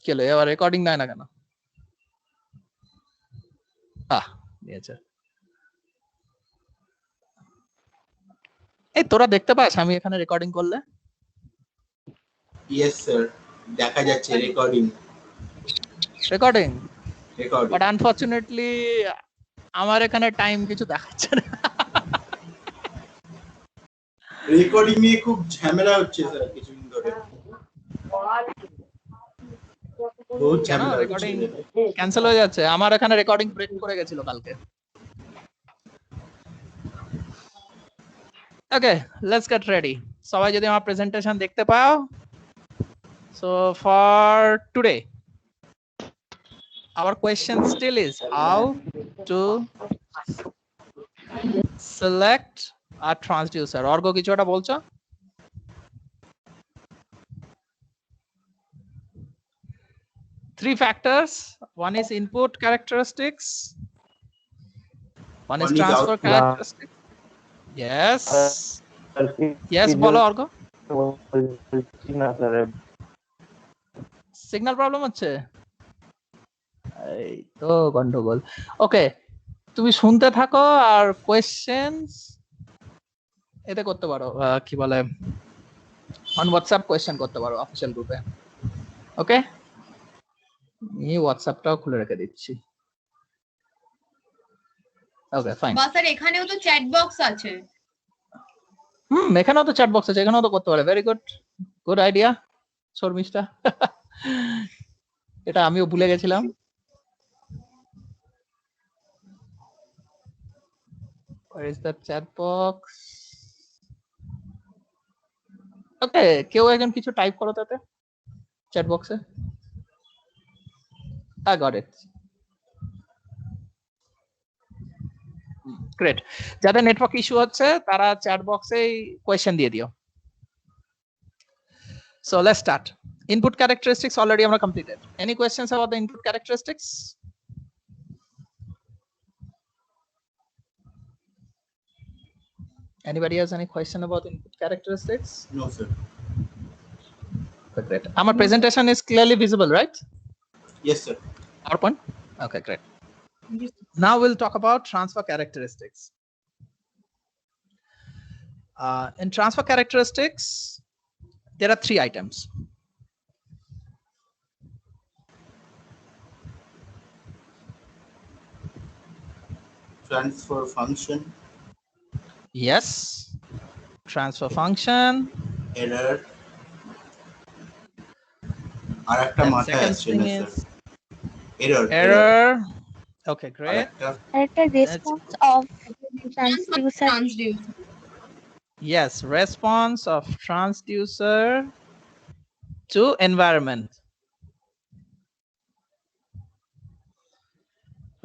কি হলো এবার রেকর্ডিং দেয় না কেন? দিয়েছে। এই তোরা দেখতে পাস আমি এখানে রেকর্ডিং করলে? ইয়েস স্যার, দেখা যাচ্ছে রেকর্ডিং। বাট আনফরচুনেটলি আমার এখানে টাইম কিছু দেখাচ্ছে না। রেকর্ডিং নিয়ে খুব ঝামেলা হচ্ছে স্যার কিছুদিন ধরে। বহুত ঝামেলা হচ্ছে। রেকর্ডিং ক্যান্সেল হয়ে যাচ্ছে। আমার এখানে রেকর্ডিং ব্রেক করে গেছিল কালকে। ওকে, লেটস গেট রেডি। সবাই যদি আমার প্রেজেন্টেশন দেখতে পাও। So for today our question still is how to select a transducer. অর্ঘ্য কিছু একটা বলছো? Three factors. One is input characteristics. One is transfer characteristics. Yes. Yes, বলো অর্ঘ্য। সিগন্যাল প্রবলেম হচ্ছে? এই তো গন্ডগোল। ওকে, তুমি শুনতে থাকো আর কোয়েশ্চেনস এতে করতে পারো, কি বলে অন হোয়াটসঅ্যাপ কোয়েশ্চেন করতে পারো অফিশিয়াল গ্রুপে। ওকে, এই হোয়াটসঅ্যাপটাও খুলে রেখে দিচ্ছি। Okay fine. বা স্যার এখানেও তো চ্যাট বক্স আছে। এখানেও তো চ্যাট বক্স আছে, এখানেও তো করতে পারে। Very good, good idea Sharmistha. এটা আমিও ভুলে গেছিলাম। Where is the chat box? ওকে, কেউ একজন কিছু টাইপ করো তাতে চ্যাট বক্সে। I got it. গ্রেট। যাদের নেটওয়ার্ক ইস্যু হচ্ছে তারা চ্যাট বক্সে কোয়েশ্চেন দিয়ে দিও। So let's start. Input characteristics already আমরা completed. Any questions about the input characteristics? Anybody has any question about input characteristics? No sir. Okay, great. Our presentation is clearly visible, right? Yes sir. PowerPoint? Okay, great. Now we'll talk about transfer characteristics. In transfer characteristics, there are three items. Transfer function. Yes. Transfer function. Error. আরেকটা মাথায় আসছে না sir. Error. Okay, great. Response of transducer. Yes, response of transducer to environment.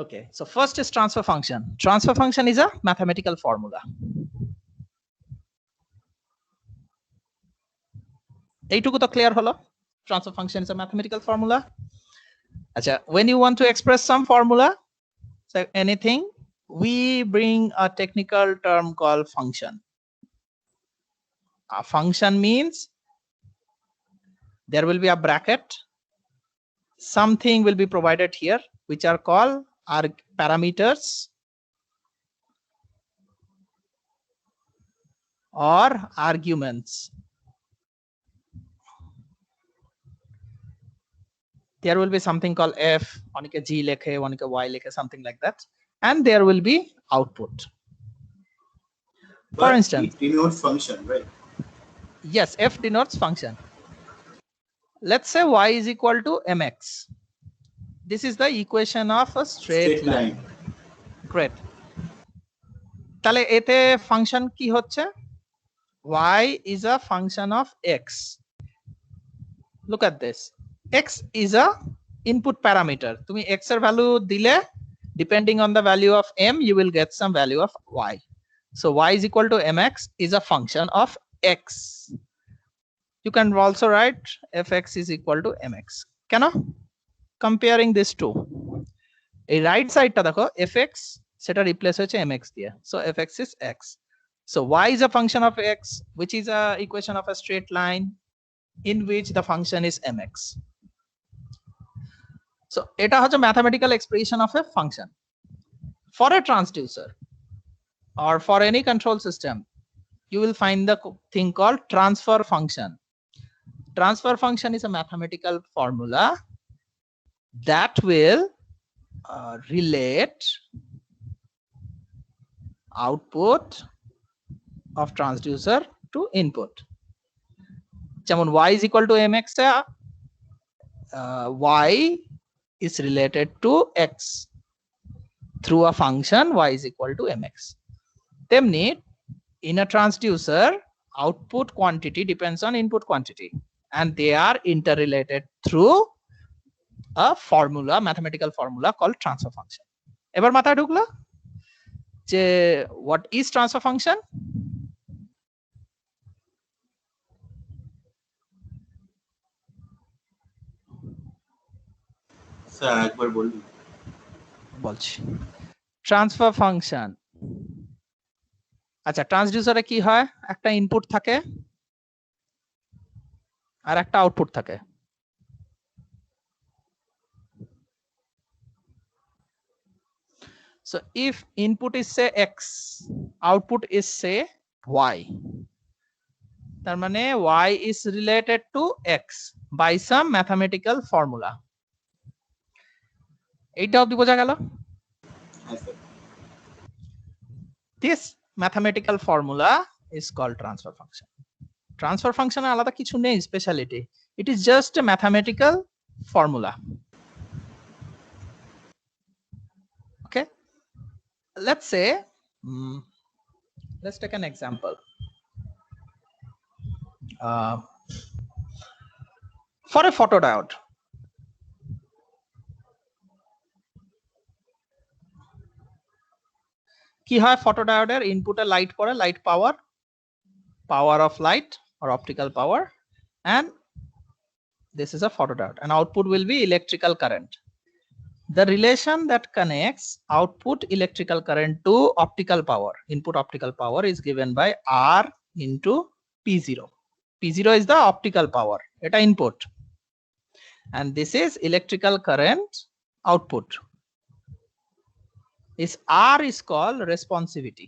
Okay, so first is transfer function. Transfer function is a mathematical formula. এইটুকু তো clear হলো? Transfer function is a mathematical formula. আচ্ছা, when you want to express some formula, so anything, we bring a technical term called function. A function means there will be a bracket, something will be provided here which are called parameters or arguments. There will be something called f, onike g lekhe, onike y lekhe, something like that, and there will be output. For instance, it denotes function, right? Yes, f denotes function. Let's say y is equal to mx. This is the equation of a straight line. Great. তাহলে এতে function কি হচ্ছে? y is a function of x. Look at this. X is a input parameter. তুমি x এর value দিলে, depending on the value of m, you will get some value of y. So y is equal to mx is a function of x. You can also write fx is equal to mx. কেন? Comparing this two, এই right side টা দেখো, fx সেটা replace হয়েছে mx দিয়ে, so fx is x. So y is a function of x, which is a equation of a straight line in which the function is mx. So এটা হচ্ছে mathematical expression of a function. For a transducer or for any control system, you will find the thing called transfer function. Transfer function is a mathematical formula that will relate output of transducer to input. যেমন y is equal to mx, y is related to x through a function y is equal to mx. Temni in a transducer, output quantity depends on input quantity, and they are interrelated through a formula, mathematical formula called transfer function. এবার মাথায় ঢুকলো যে what is transfer function? Sir একবার বলুন। বলছি transfer function. আচ্ছা, ট্রান্সডিউসারে কি হয়, একটা ইনপুট থাকে আর একটা আউটপুট থাকে। So if input is say x, output is say y, তার মানে y is related to x by some mathematical formula. এইটা অবধি বোঝা গেল? হ্যাঁ sir. This mathematical formula is called transfer function. Transfer function আলাদা কিছু নেই speciality, it is just a mathematical formula. Okay, let's say let's take an example. For a photodiode, কি হয়, ফটোডায়োডের ইনপুটে লাইট পড়ে, light power of light or optical power, and this is a photodiode, and output will be electrical current. The relation that connects output electrical current to optical power, input optical power, is given by R into P0. P0 is the optical power, eta input, and this is electrical current output. This R is called responsivity.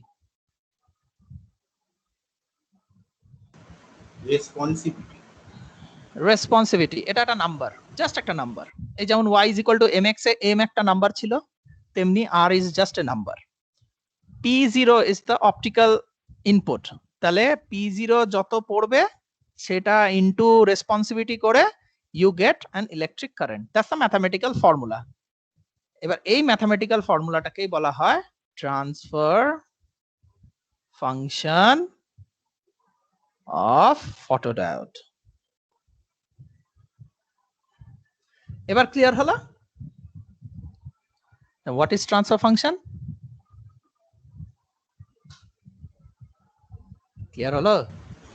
Responsivity এটা একটা number, just একটা number. এই যেমন y is equal to mx A m একটা number ছিল, তেমনি r is just a number. p0 is the optical input, তাহলে p0 যত পড়বে সেটা ইনটু রেসপন্সিভিটি করে you get an electric current. That's the mathematical formula. এবার এই ম্যাথমেটিক্যাল ফর্মুলাটাকেই বলা হয় ট্রান্সফার ফাংশন অফ ফটোডায়োড। এবার ক্লিয়ার হলো what is transfer function? Clear হলো?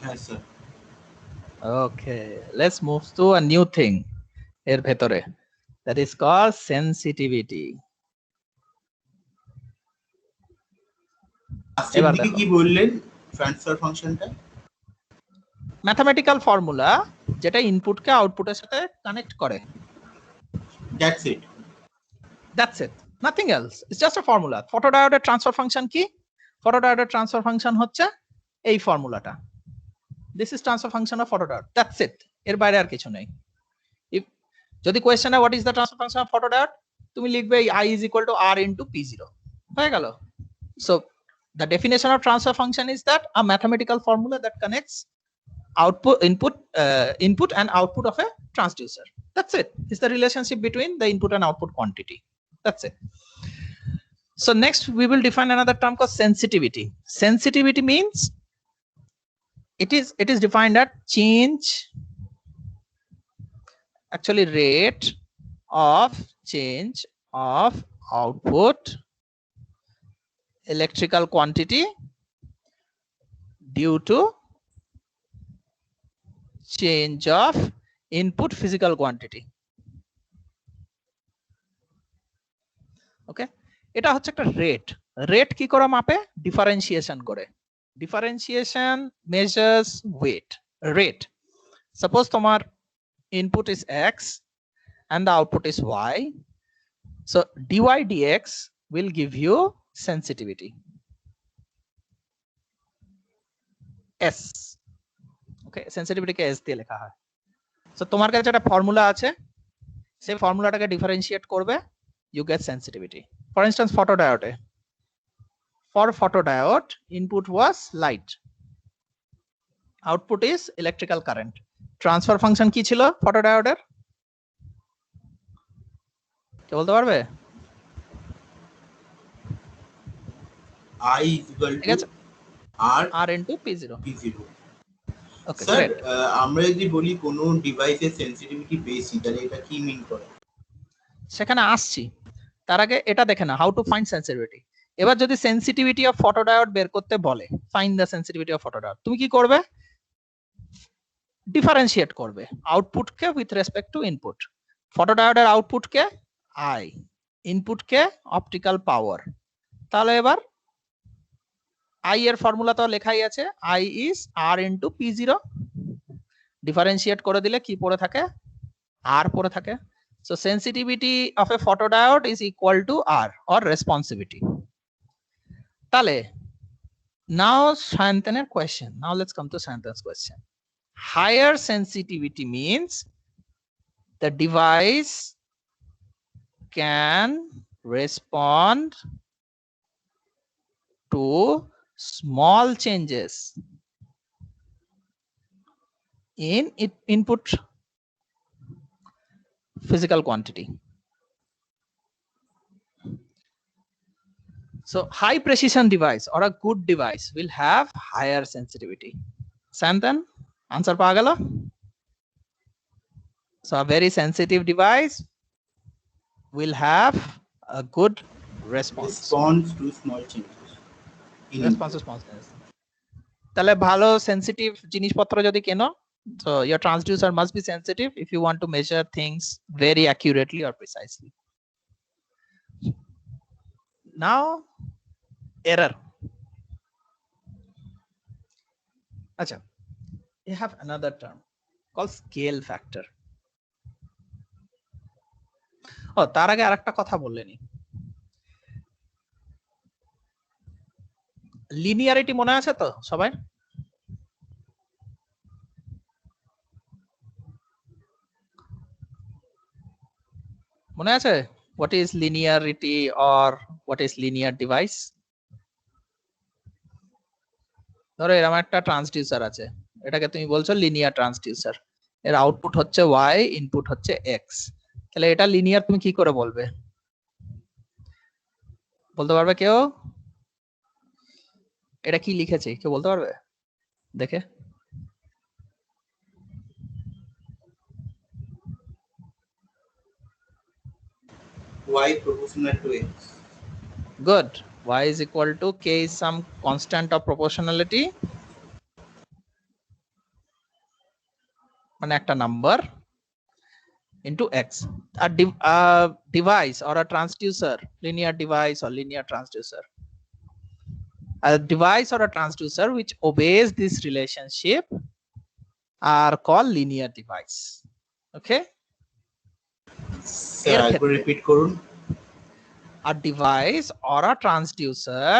হ্যাঁ sir. Okay, let's move to a new thing এর ভেতরে, that is called sensitivity. এবার কি বললেন ট্রান্সফার ফাংশনটা? ম্যাথমেটিক্যাল ফর্মুলা যেটা ইনপুটকে আউটপুটের সাথে কানেক্ট করে। That's it. That's it. Nothing else. It's just a formula. Photodiode transfer function কি? Photodiode transfer function হচ্ছে এই ফর্মুলাটা। This is transfer function of photodiode. That's it. এর বাইরে আর কিছু নেই। If যদি কোয়েশ্চেন হয় what is the transfer function of photodiode, তুমি লিখবে I is equal to R into P0, হয়ে গেল। So the definition of transfer function is that a mathematical formula that connects input and output of a transducer. That's it. It's the relationship between the input and output quantity. That's it. So next we will define another term called sensitivity. Sensitivity means it is defined at change, actually rate of change of output electrical quantity due to change of input physical quantity. ওকে, এটা হচ্ছে একটা rate. Rate কি করে মাপে? Differentiation করে। Differentiation measures weight rate. Suppose তোমার input is x and the output is y. So dy dx will give you sensitivity s. Okay, sensitivity K s দিয়ে লেখা হয়। সো তোমার কাছে একটা ফর্মুলা আছে, সেই ফর্মুলাটাকে ডিফারেন্সিয়েট করবে, you get sensitivity. For instance, photodiode. For photodiode, input was light, output is electrical current. Transfer function কি ছিল photodiode এর? কে বলতে পারবে? I is equal ঠিক আছে, to R into P0. Okay, sir great. আমরা যদি বলি কোন ডিভাইসের সেনসিটিভিটি বেশি, তাহলে এটা কি মিন করে? সেখানে আসছি, তার আগে এটা দেখে না, হাউ টু ফাইন্ড সেন্সিটিভিটি। এবার যদি সেন্সিটিভিটি অফ ফটোডায়োড বের করতে বলে, find the sensitivity of photodiode, তুমি কি করবে? ডিফারেন্সিয়েট করবে আউটপুটকে উইথ রেসপেক্ট টু ইনপুট। ফটোডায়োডের আউটপুটকে আই, ইনপুটকে অপটিক্যাল পাওয়ার। তাহলে এবার আই এর ফর্মুলা তো লেখাই আছে, I is R into P0। Differentiate করে দিলে কি পড়ে থাকে? আর পড়ে থাকে। So sensitivity of a photodiode is equal to R, or responsivity. Tale, now Shantaner question. Now let's come to Shantan's question. Higher sensitivity means the device can respond to small changes in input physical quantity. So high precision device or a good device will have higher sensitivity. Santan, answer pa gelo? So a very sensitive device will have a good response. Response to small changes. Response to small changes. তাহলে ভালো sensitive জিনিসপত্র যদি কেনো, so your transducer must be sensitive if you want to measure things very accurately or precisely. Now error. Acha, you have another term called scale factor. Oh, তার আগে আরেকটা কথা বললেনি, linearity মনে আছে তো সবাই? মনে আছে? What is linearity or what is linear device? ধরো এরকম একটা ট্রান্সডিউসার আছে, এটাকে তুমি বলছো লিনিয়ার ট্রান্সডিউসার, এর আউটপুট হচ্ছে y, ইনপুট হচ্ছে x, তাহলে এটা লিনিয়ার তুমি কি করে বলবে? বলতে পারবে কেউ? এটা কি লিখেছে কেউ বলতে পারবে? দেখে y proportional to x. Good. Y is equal to k is some constant of proportionality, মানে একটা number, into x. A device or a transducer, linear device or linear transducer, a device or a transducer which obeys this relationship are called linear device. Okay, sir একবার repeat করুন। a device or a transducer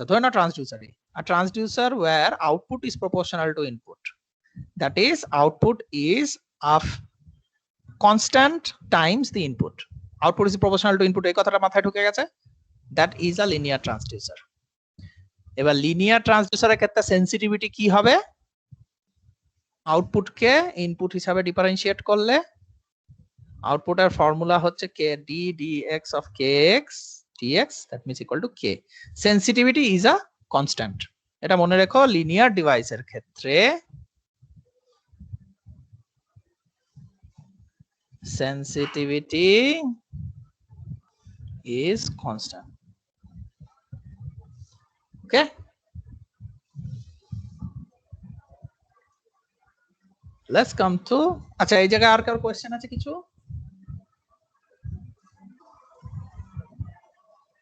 ধরো না a transducer where output is proportional to input, that is output is of constant times the input, output is proportional to input, এই কথাটা মাথায় ঢুকে গেছে? that is a linear transducer. এবার linear ট্রান্সডিউসারের ক্ষেত্রে sensitivity কি হবে? আউটপুটকে ইনপুট হিসাবে ডিফারেন্সিয়েট করলে আউটপুটের ফর্মুলা হচ্ছে k d dx of kx dx, that means equal to k. Sensitivity is a constant, এটা মনে রেখো। লিনিয়ার ডিভাইসের ক্ষেত্রে sensitivity is constant. Okay, let's come to, আচ্ছা এই জায়গায় আর কার কোশ্চেন আছে কিছু?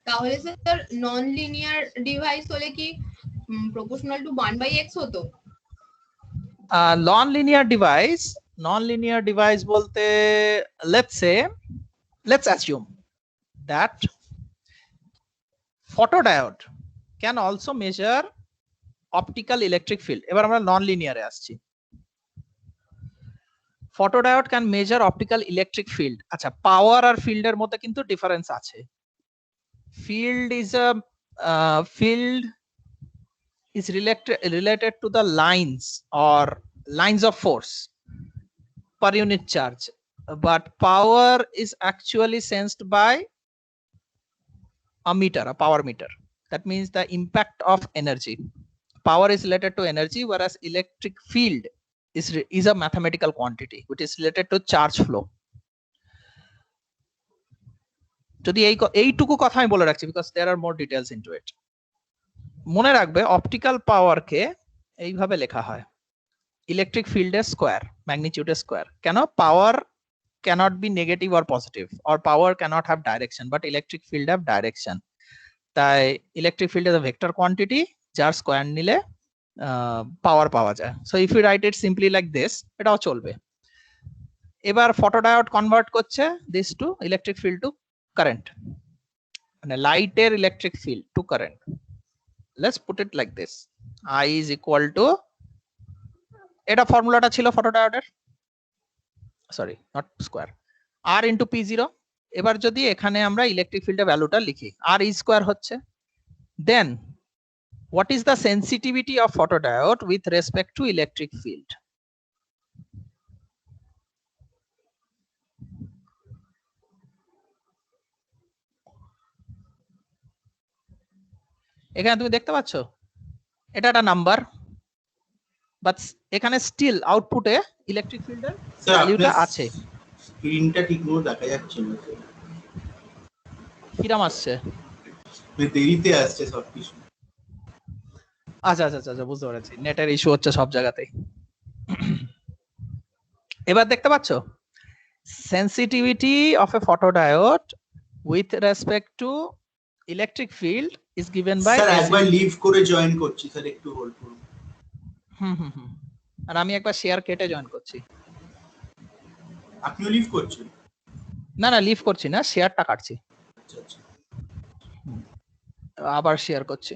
তাহলে স্যার নন লিনিয়ার ডিভাইস হলে কি প্রপোর্শনাল টু 1/x হতো? Non-linear device Non-linear device bolte, let's assume that photodiode can also measure optical electric field. এবার আমরা non-linear এ আসছি। Photodiode can measure optical electric field. আচ্ছা, power আর field এর মধ্যে কিন্তু difference আছে। Field is related to the lines or lines of force per unit charge, but power is actually sensed by a meter, a power meter. That means the impact of energy. Power is related to energy, whereas electric field is a mathematical quantity which is related to charge flow. যদি এইটুকু কথা আমি বলে রাখছি because there are more details into it. মনে রাখবে optical পাওয়ারকে এইভাবে লেখা হয় ইলেকট্রিক ফিল্ডের স্কোয়ার, ম্যাগনিটিউডের স্কোয়ার। কেন? Power cannot be negative or positive, or power cannot have direction, but electric field have direction. তাই electric field is a vector quantity যার স্কোয়ার নিলে পাওয়ার পাওয়া যায়। So if you write it simply like this, এটাও চলবে। এবার photodiode convert করছে this to electric field to current, মানে লাইটের electric field to current. Let's put it like this, I is equal to, এটা ফর্মুলাটা ছিল ফটোডায়োডের, sorry not square, R into P0। এবার যদি এখানে আমরা ইলেকট্রিক ফিল্ডের ভ্যালুটা লিখি, R E স্কোয়ার হচ্ছে, দেন what is the sensitivity of photodiode with respect to electric field? এখানে তুমি দেখতে পাচ্ছ এটা একটা নাম্বার, বাট এখানে স্টিল আউটপুটে ইলেকট্রিক ফিল্ডের ভ্যালুটা আছে। স্ক্রিনটা ঠিকমতো দেখা যাচ্ছে না, কিরাম আসছে? দেরিতে আসছে সবকিছু। আচ্ছা আচ্ছা আচ্ছা, বুঝতে পেরেছি, নেটের ইস্যু হচ্ছে সব জায়গাতেই। এবার দেখতে পাচ্ছ sensitivity of a photodiode with respect to electric field is given by sir একবার লিভ করে জয়েন করছি স্যার, একটু হোল্ড করুন। আর আমি একবার শেয়ার কেটে জয়েন করছি। আপনিও লিভ করছেন? না না, লিভ করছি না, শেয়ারটা কাটছি, আচ্ছা আচ্ছা, আবার শেয়ার করছি।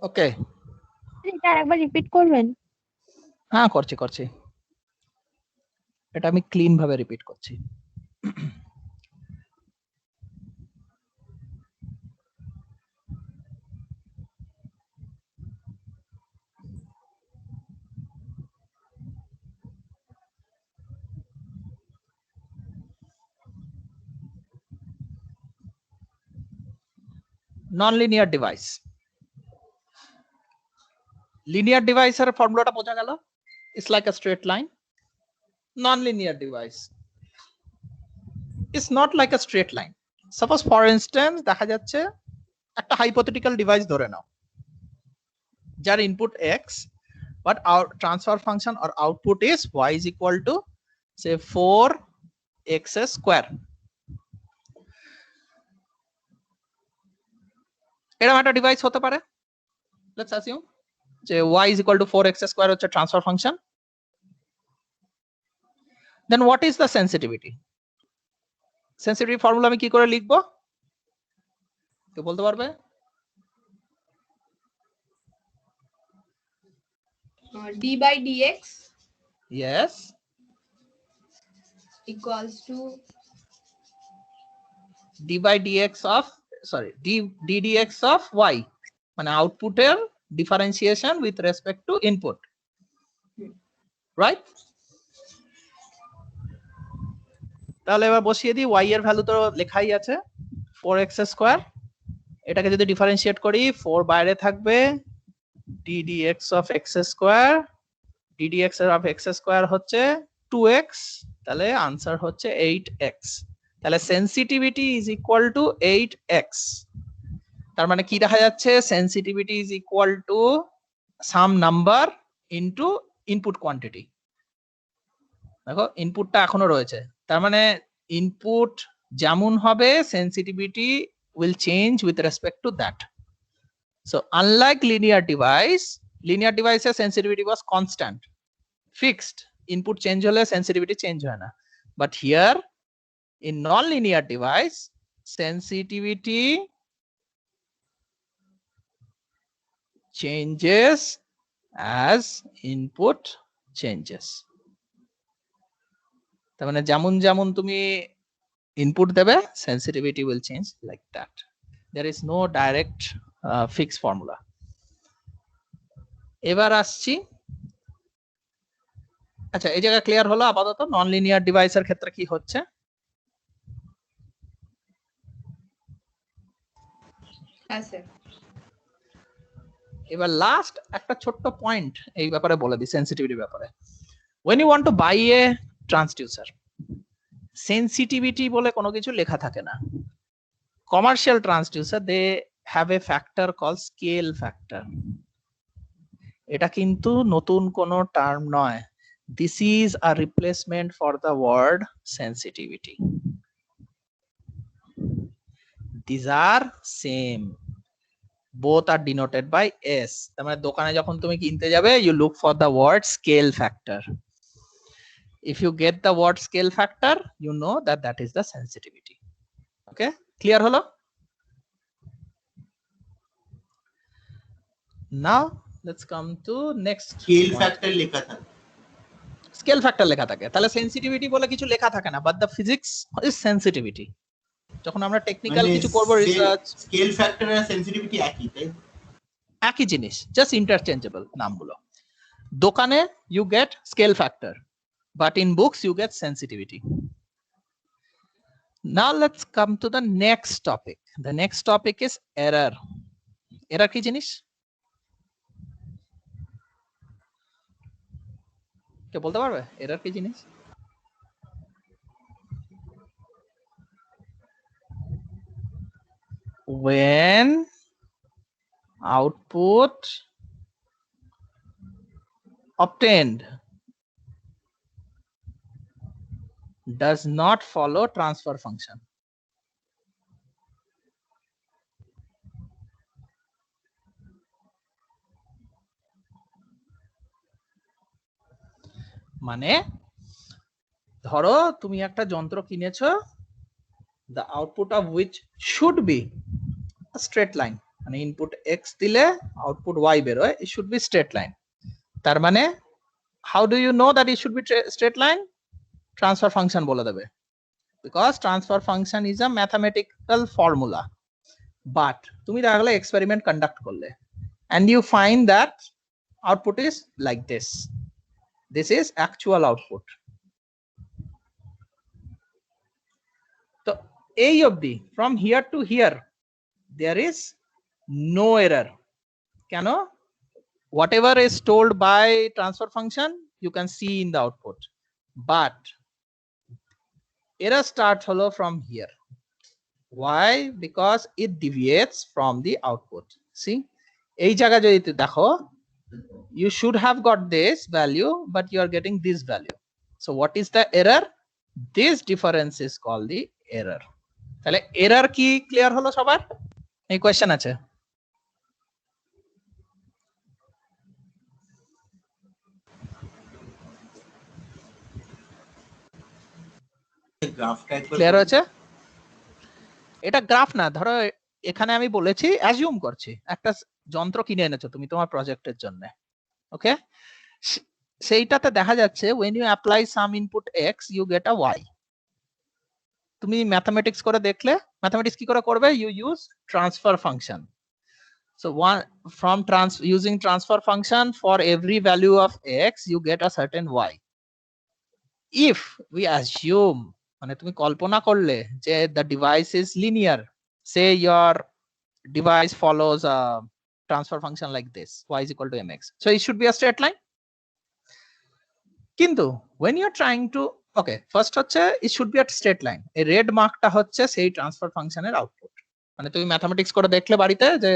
ওকে, এটা আরেকবার রিপিট করবেন? হ্যাঁ করছি করছি, এটা আমি ক্লিন ভাবে রিপিট করছি। Non-linear device, linear device এর ফর্মুলাটা বোঝা গেল, it's like a straight line. Non-linear device is not like a straight line. Suppose for instance দেখা যাচ্ছে একটা hypothetical device ধরে নাও যার input x, but our transfer function or output is y is equal to say 4x square. এরকম একটা device হতে পারে, let's assume যে y is equal to 4x square হচ্ছে transfer function. Then what is the sensitivity? Sensitivity formula আমি কি করে লিখবো, কেউ বলতে পারবে? D by dx Yes, equals to d by dx of, sorry, d dx of y, মানে আউটপুটের differentiation with respect to input, right? তাহলে এবার বসিয়ে দিই, y এর ভ্যালু তো লেখাই আছে 4x স্কয়ার, এটাকে যদি ডিফারেন্সিয়েট করি 4 বাইরে থাকবে, d dx of x square, d dx of x square হচ্ছে 2x, তাহলে আনসার হচ্ছে 8x। তাহলে sensitivity is equal to 8x। তার মানে কি দেখা যাচ্ছে, sensitivity is equal to some number into input quantity. দেখো ইনপুটটা এখনো রয়েছে, তার মানে ইনপুট যেমন হবে sensitivity will change with respect to that. So unlike linear device's sensitivity was constant, fixed. Input change hole sensitivity change hoy na. But here in non-linear device, sensitivity changes as input changes. তার মানে যেমন যেমন তুমি input দেবে sensitivity will change like that. There is no direct fixed formula. এবার আসছি, আচ্ছা এই জায়গা ক্লিয়ার হলো আপাতত নন লিনিয়ার ডিভাইসের ক্ষেত্রে কি হচ্ছে। হ্যাঁ স্যার। এবার লাস্ট একটা ছোট্ট পয়েন্ট এই ব্যাপারে বলে দিই, সেন্সিটিভিটির ব্যাপারে। when you want to buy a transducer, sensitivity বলে কোনো কিছু লেখা থাকে না। Commercial transducer they have a factor call scale factor. এটা কিন্তু নতুন কোনো টার্ম নয়। This is a replacement for the word sensitivity. This are same, both are denoted by s. তার মানে দোকানে যখন তুমি কিনতে যাবে you look for the word scale factor. If you get the word scale factor, you know that that is the sensitivity. Okay, clear holo? Now let's come to next. Scale factor লেখা থাকে, scale factor লেখা থাকে, তাহলে sensitivity বলে কিছু লেখা থাকে না, but the physics is sensitivity. যখন আমরা টেকনিক্যাল কিছু করব রিসার্চ, স্কেল ফ্যাক্টর আর সেন্সিটিভিটি একই, তাই একই জিনিস, জাস্ট ইন্টারচেঞ্জেবল নামগুলো। দোকানে you get scale factor, but in books you get sensitivity. Now let's come to the next topic. The next topic is error. Error কি জিনিস? কে বলতে পারবে error কি জিনিস? When output obtained does not follow transfer function. মানে ধরো তুমি একটা যন্ত্র কিনেছো, the output of which should be a straight line, মানে ইনপুট x দিলে আউটপুট y বের হয়, it should be straight line. তার মানে how do you know that it should be straight line? Transfer function বলে দেবে, because transfer function is a mathematical formula. But তুমি দেখা গেলো experiment conduct করলে and you find that output is like this. This is actual output. So এই অবধি from here to here there is no error. কেন? Whatever is told by transfer function you can see in the output, but error starts holo from here. Why? Because it deviates from the output. See, এই জায়গা যদি দেখো, you should have got this value but you are getting this value. So what is the error? This difference is called the error. তাহলে error কি clear হলো সবার? এই question আছে? গ্রাফটা একবার ক্লিয়ার হয়েছে? এটা গ্রাফ না, ধরো এখানে আমি বলেছি, অ্যাজিউম করছি একটা যন্ত্র কিনে এনেছো তুমি তোমার প্রজেক্টের জন্য, ওকে? সেইটাতে দেখা যাচ্ছে when you apply some input x you get a y. তুমি ম্যাথমেটিক্স করে দেখলে, ম্যাথমেটিক্স কি করে করবে? you use transfer function. So one from using transfer function for every value of x you get a certain y. If we assume, মানে তুমি কল্পনা করলে যে the device is linear, say your device follows a transfer function like this, y is equal to mx, so it should be a straight line. কিন্তু when you're trying to okay first হচ্ছে it should be at straight line এই red মার্কটা হচ্ছে সেই transfer ফাংশনের output মানে তুমি mathematics করে দেখলে বাড়িতে যে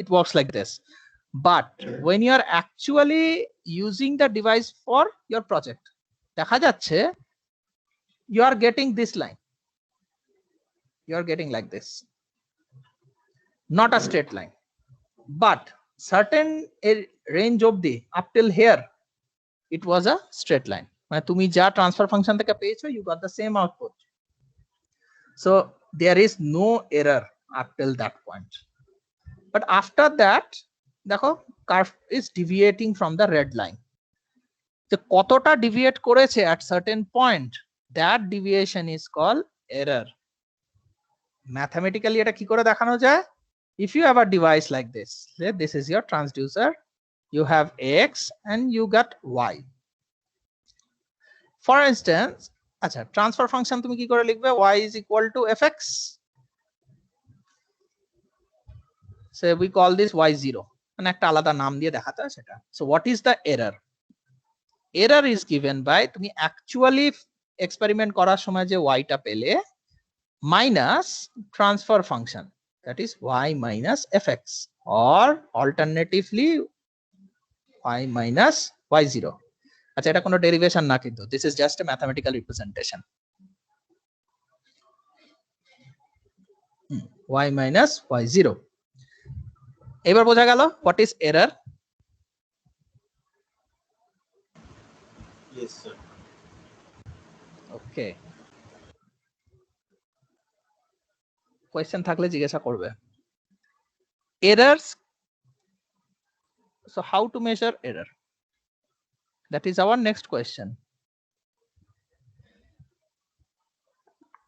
it works like this but when you are actually using the device for your project দেখা যাচ্ছে you are getting this line, you are getting like this, not a straight line but certain range of the up till here it was a straight line মানে তুমি যা transfer function থেকে পেয়েছো you got the same output, so there is no error up till that point but after that দেখো curve is deviating from the red line তো কতটা deviate করেছে at certain point that deviation is called error. Mathematically এটা কি করে দেখানো যায়? If you have a device like this, say this is your transducer, you have x and you got y. For instance, আচ্ছা transfer function তুমি কি করে লিখবে? Y is equal to fx. So we call this y0 মানে একটা আলাদা নাম দিয়ে দেখাতে হয় সেটা. So what is the error? Error is given by তুমি actually experiment করার সময় যে y টা পেলে minus transfer function, that is y minus fx, or alternatively y minus y0. আচ্ছা এটা কোনো derivation না কিন্তু this is just a mathematical representation. y minus y0. এবার বোঝা গেল what is error? Yes, sir. Okay. Question থাকলে জিজ্ঞাসা করবে. Errors. So how to measure error? That is our next question.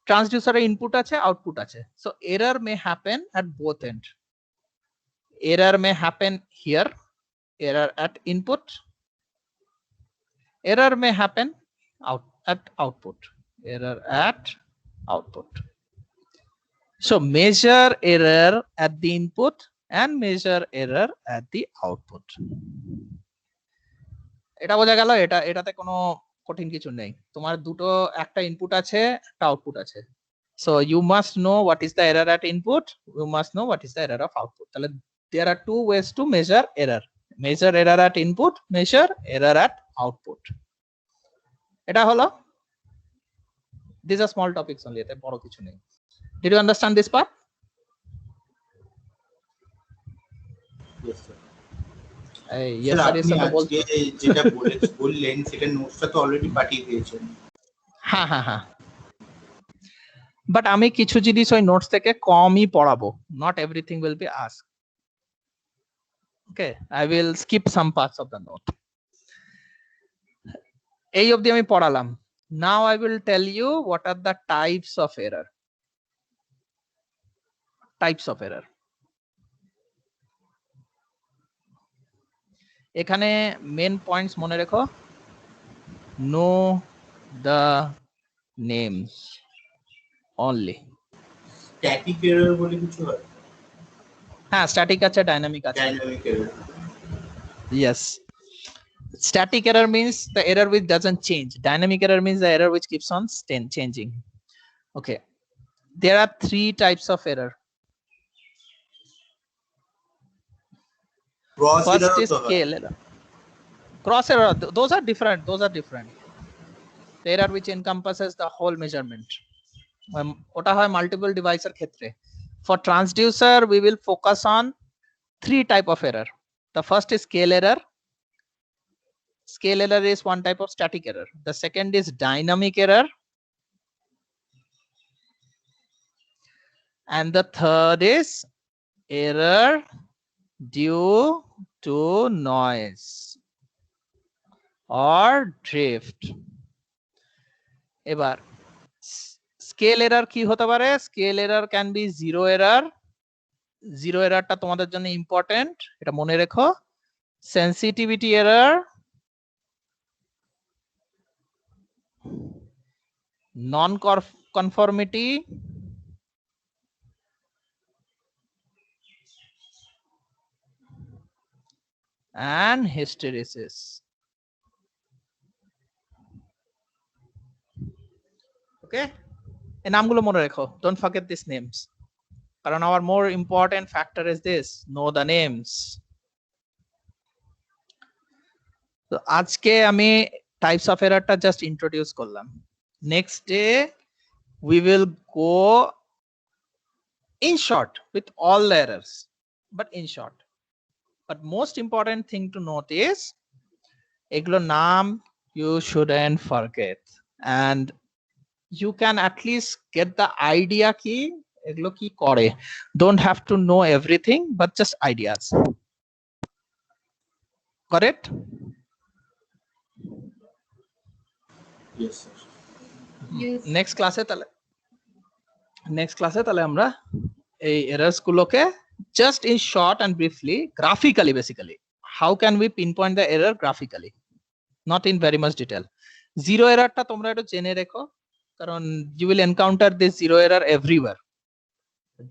Transducer input আছে, output আছে. So error may happen at both end. Error may happen here, error at input. Error may happen at output. Error at output. So measure error at the input and measure error at the output. এটা বোঝা গেল এটাতে কোনো কঠিন কিছু নেই তোমার দুটো একটা ইনপুট আছে একটা আউটপুট আছে so you must know what is the error at input, you must know what is the error of output তাহলে there are two ways to measure error at input, measure error at output. এটা হলো these are small topics only এতে বড় কিছু নেই. Did you understand this part? Yes, sir. Yes sir, yes sir তো বলছি যেটা বললেন সেটা নোটসটা তো অলরেডি পাঠিয়ে দিয়েছেন. হ্যাঁ হ্যাঁ হ্যাঁ বাট আমি কিছু জিনিস ওই নোটস থেকে কমই পড়াবো, not everything will be asked. Okay, I will skip some parts of the note. এই অবধি আমি পড়ালাম. Now I will tell you what are the types of error. Types of error. এখানে মেন পয়েন্টস মনে রেখো. Know the names only. Static error বলে কিছু হয়? হ্যাঁ স্ট্যাটিক আছে, ডাইনামিক আছে. Dynamic error. Yes. Static error means the error which doesn't change. Dynamic error means the error which keeps on changing. Okay. There are three types of error. Cross First error is তো হয়. scale error. Cross error, those are different. The error which encompasses the whole measurement. ওটা হয় multiple device এর ক্ষেত্রে. For transducer, we will focus on three type of error. The first is scale error. Scale error is one type of static error. The second is dynamic error. And the third is error due to noise or drift. এবার scale error কি হতে পারে? Scale error can be zero error. Zero errorটা তোমাদের জন্য important, এটা মনে রেখো. Sensitivity error, non-conformity, and hysteresis. ওকে, এই নামগুলো মনে রেখো, ডোন্ট ফরগেট দিস নেমস, কারণ our more important factor is this, know the names. তো আজকে আমি টাইপস অফ এররটা জাস্ট ইন্ট্রোডিউস করলাম। Next day we will go in short with all the errors, but in short. But most important thing to note is এগুলো নাম you shouldn't forget, and you can at least get the idea কি এগুলো কি করে। Don't have to know everything, but just ideas. Got it? Yes, sir. Yes. Next ক্লাসে তাহলে আমরা এই এরর্স গুলোকে just in short and briefly graphically, basically how can we pinpoint the error graphically, not in very much detail. Zero এররটা তোমরা একটু জেনে রেখো, কারণ you will encounter this zero error everywhere.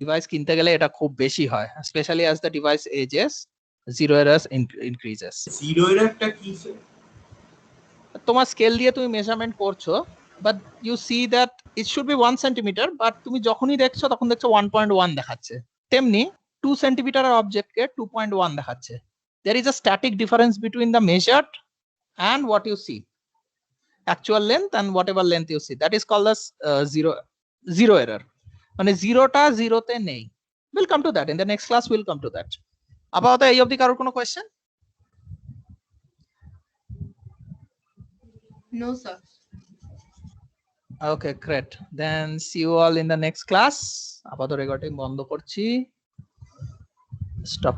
Device কিনতে গেলে এটা খুব বেশি হয়, specially as the device ages zero errors increases. Zero এররটা কি স্যার? তোমার স্কেল দিয়ে তুমি মেজারমেন্ট করছো, but you see that it should be 1 centimetre, but তুমি যখনই দেখছো তখন দেখছো 1.1 দেখাচ্ছে। তেমনি 2 সেন্টিমিটারের অবজেক্টকে 2.1 দেখাচ্ছে। There is a static difference between the measured and what you see, actual length and whatever length you see. That is called as zero error. মানে জিরোটা জিরোতে নেই। We'll come to that in the next class. We'll come to that. আপাতত এই অবধি কারোর কোনো question? No, sir. Okay, great. Then see you all in the next class. আপাতত recording বন্ধ করছি। Stop.